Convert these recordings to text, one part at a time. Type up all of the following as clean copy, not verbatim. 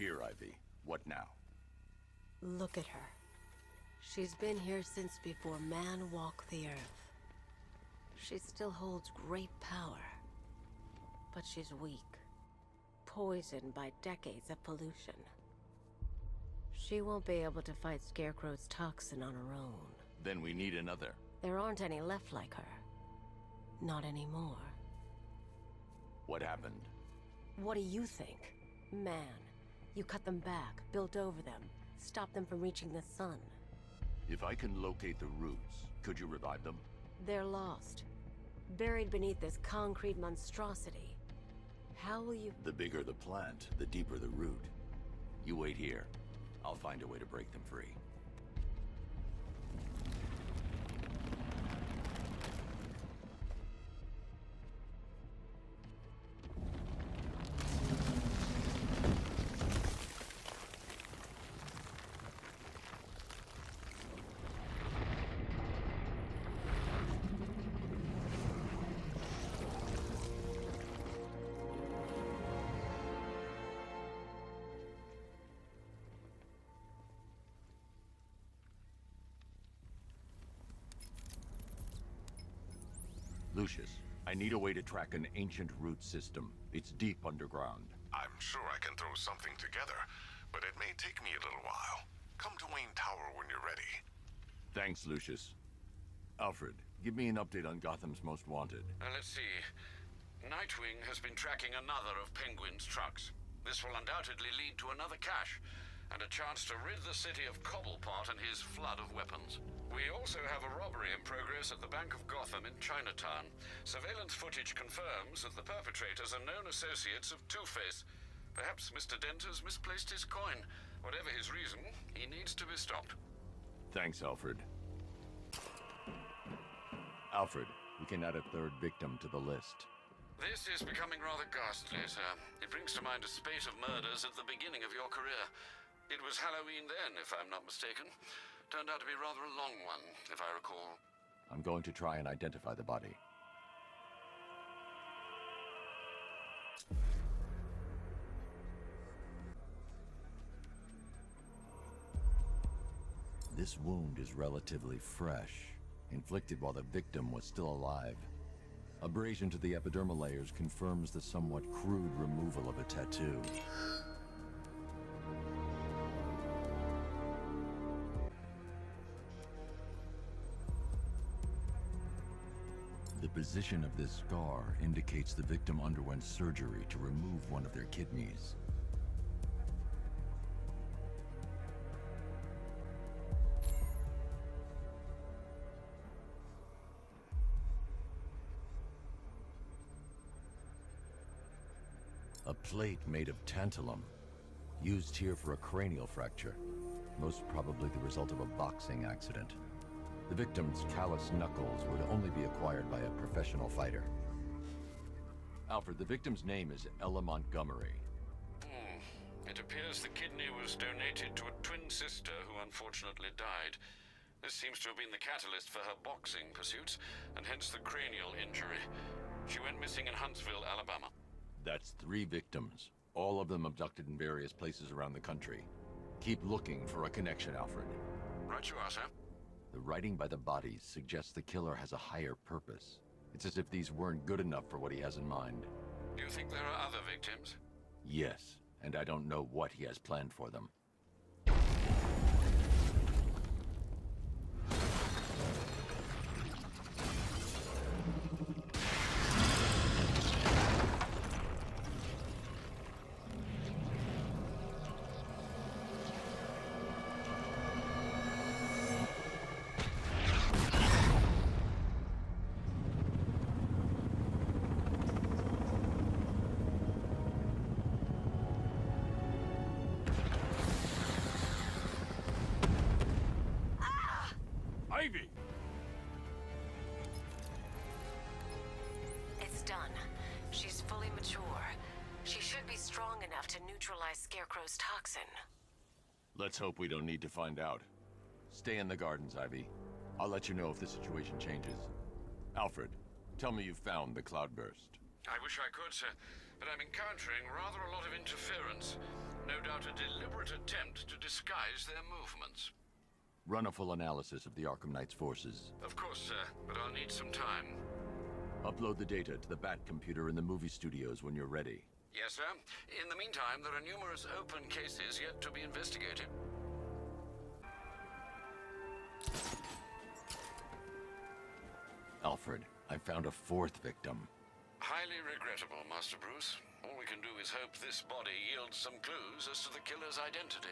here, Ivy. What now? Look at her. She's been here since before man walked the earth. She still holds great power. But she's weak. Poisoned by decades of pollution. She won't be able to fight Scarecrow's toxin on her own. Then we need another. There aren't any left like her. Not anymore. What happened? What do you think? Man, you cut them back, built over them, stopped them from reaching the sun. If I can locate the roots, could you revive them? They're lost. Buried beneath this concrete monstrosity. How will you... The bigger the plant, the deeper the root. You wait here. I'll find a way to break them free. Lucius, I need a way to track an ancient root system. It's deep underground. I'm sure I can throw something together, but it may take me a little while. Come to Wayne Tower when you're ready. Thanks, Lucius. Alfred, give me an update on Gotham's Most Wanted. Let's see. Nightwing has been tracking another of Penguin's trucks. This will undoubtedly lead to another cache, and a chance to rid the city of Cobblepot and his flood of weapons. We also have a robbery in progress at the Bank of Gotham in Chinatown. Surveillance footage confirms that the perpetrators are known associates of Two-Face. Perhaps Mr. Dent has misplaced his coin. Whatever his reason, he needs to be stopped. Thanks, Alfred. Alfred, we can add a third victim to the list. This is becoming rather ghastly, sir. It brings to mind a spate of murders at the beginning of your career. It was Halloween then, if I'm not mistaken. Turned out to be rather a long one, if I recall. I'm going to try and identify the body. This wound is relatively fresh, inflicted while the victim was still alive. Abrasion to the epidermal layers confirms the somewhat crude removal of a tattoo. The position of this scar indicates the victim underwent surgery to remove one of their kidneys. A plate made of tantalum, used here for a cranial fracture, most probably the result of a boxing accident. The victim's calloused knuckles would only be acquired by a professional fighter. Alfred, the victim's name is Ella Montgomery. It appears the kidney was donated to a twin sister who unfortunately died. This seems to have been the catalyst for her boxing pursuits, and hence the cranial injury. She went missing in Huntsville, Alabama. That's 3 victims, all of them abducted in various places around the country. Keep looking for a connection, Alfred. Right you are, sir. The writing by the bodies suggests the killer has a higher purpose. It's as if these weren't good enough for what he has in mind. Do you think there are other victims? Yes, and I don't know what he has planned for them. Ivy! It's done. She's fully mature. She should be strong enough to neutralize Scarecrow's toxin. Let's hope we don't need to find out. Stay in the gardens, Ivy. I'll let you know if the situation changes. Alfred, tell me you found the cloudburst. I wish I could, sir, but I'm encountering rather a lot of interference. No no doubt a deliberate attempt to disguise their movements. Run a full analysis of the Arkham Knight's forces. Of course, sir, but I'll need some time. Upload the data to the Bat computer in the movie studios when you're ready. Yes, sir. In the meantime, there are numerous open cases yet to be investigated. Alfred, I found a fourth victim. Highly regrettable, Master Bruce. All we can do is hope this body yields some clues as to the killer's identity.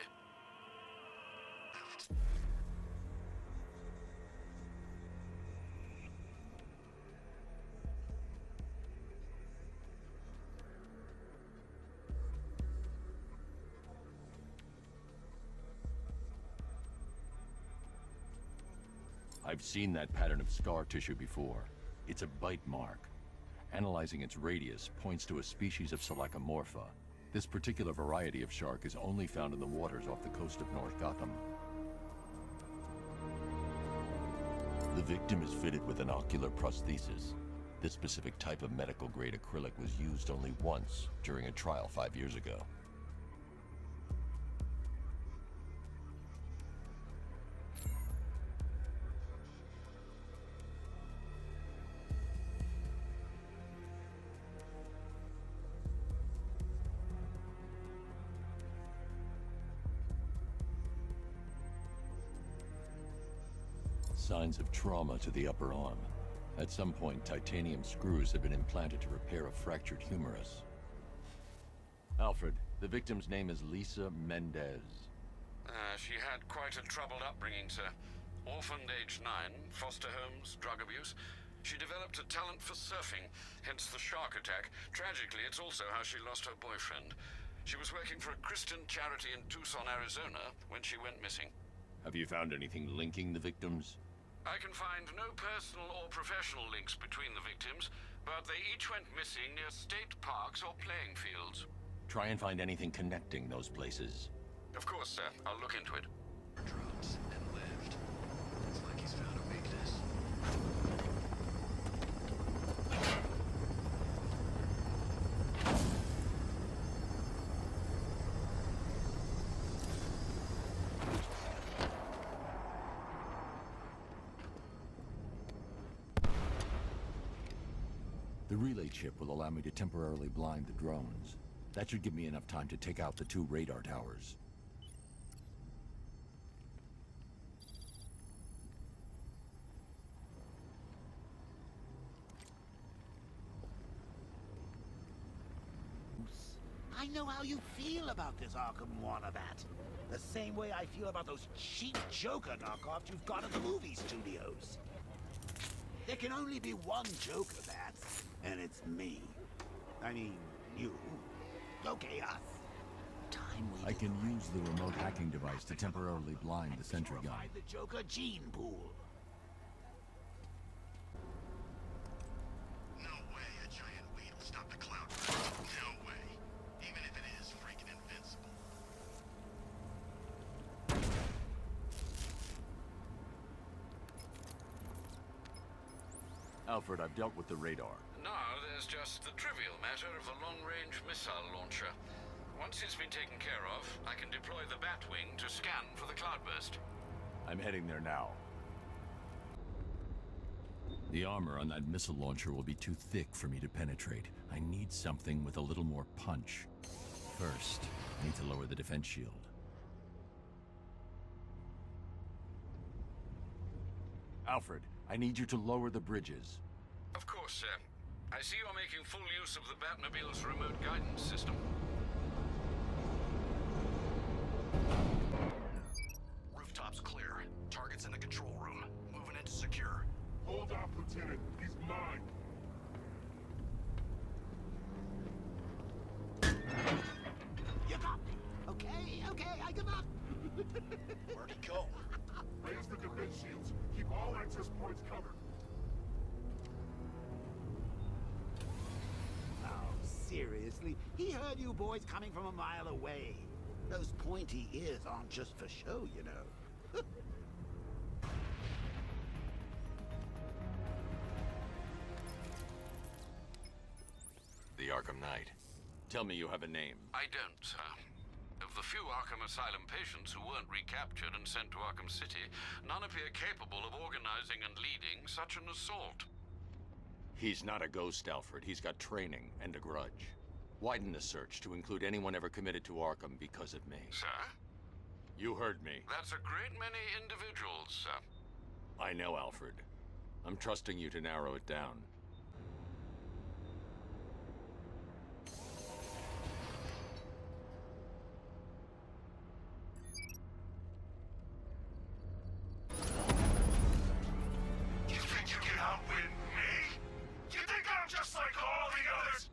I've seen that pattern of scar tissue before. It's a bite mark. Analyzing its radius points to a species of Selachomorpha. This particular variety of shark is only found in the waters off the coast of North Gotham. The victim is fitted with an ocular prosthesis. This specific type of medical-grade acrylic was used only once during a trial 5 years ago. Signs of trauma to the upper arm. At some point, titanium screws have been implanted to repair a fractured humerus. Alfred, the victim's name is Lisa Mendez. She had quite a troubled upbringing, sir. Orphaned age 9, foster homes, drug abuse. She developed a talent for surfing, hence the shark attack. Tragically, it's also how she lost her boyfriend. She was working for a Christian charity in Tucson, Arizona, when she went missing. Have you found anything linking the victims? I can find no personal or professional links between the victims, but they each went missing near state parks or playing fields. Try and find anything connecting those places. Of course, sir. I'll look into it. Drugs and lived. It's like he's found a weakness. The relay chip will allow me to temporarily blind the drones. That should give me enough time to take out the 2 radar towers. I know how you feel about this Arkham Wannabat. The same way I feel about those cheap Joker knockoffs you've got at the movie studios. There can only be one Joker, Bats, and it's me. I mean, you. Okay, us. Time we I can use the remote hacking device to temporarily blind the sentry gun. the Joker gene pool. No way a giant weed will stop the cloud burst. No way. Even if it is freaking invincible. Alfred, I've dealt with the radar. Now there's just the trivial matter of the long-range missile launcher. Once it's been taken care of, I can deploy the Batwing to scan for the cloudburst. I'm heading there now. The armor on that missile launcher will be too thick for me to penetrate. I need something with a little more punch. First, I need to lower the defense shield. Alfred, I need you to lower the bridges. Of course, sir. I see you're making full use of the Batmobile's remote guidance system. Rooftops clear. Target's in the control room. Moving into secure. Hold off, Lieutenant. He's mine. You got me. Okay, I give up. Where'd he go? Raise the defense shields. Keep all access points covered. Oh, seriously? He heard you boys coming from a mile away. Those pointy ears aren't just for show, you know. The Arkham Knight. Tell me you have a name. I don't, sir. Of the few Arkham Asylum patients who weren't recaptured and sent to Arkham City, none appear capable of organizing and leading such an assault. He's not a ghost, Alfred. He's got training and a grudge. Widen the search to include anyone ever committed to Arkham because of me. Sir? You heard me. That's a great many individuals, sir. I know, Alfred. I'm trusting you to narrow it down. You think you can outwit me? You think I'm just like all the others?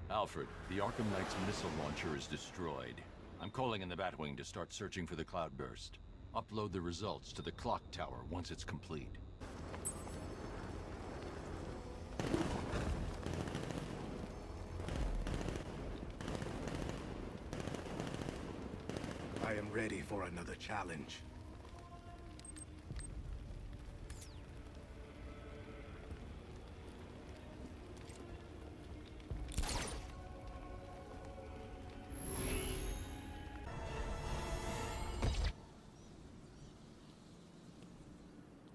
Alfred, the Arkham Knight's missile launcher is destroyed. I'm calling in the Batwing to start searching for the cloudburst. Upload the results to the clock tower once it's complete. I am ready for another challenge.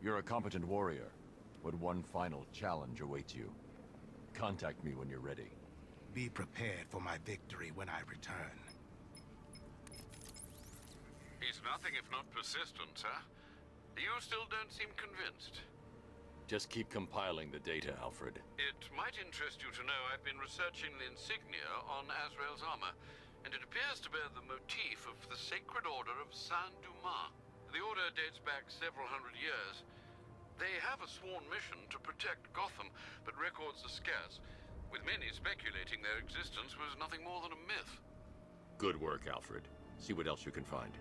You're a competent warrior, but one final challenge awaits you. Contact me when you're ready. Be prepared for my victory when I return. He's nothing if not persistent, sir. You still don't seem convinced. Just keep compiling the data, Alfred. It might interest you to know I've been researching the insignia on Azrael's armor, and it appears to bear the motif of the Sacred Order of Saint-Dumas. The order dates back several hundred years. They have a sworn mission to protect Gotham, but records are scarce, with many speculating their existence was nothing more than a myth. Good work, Alfred. See what else you can find.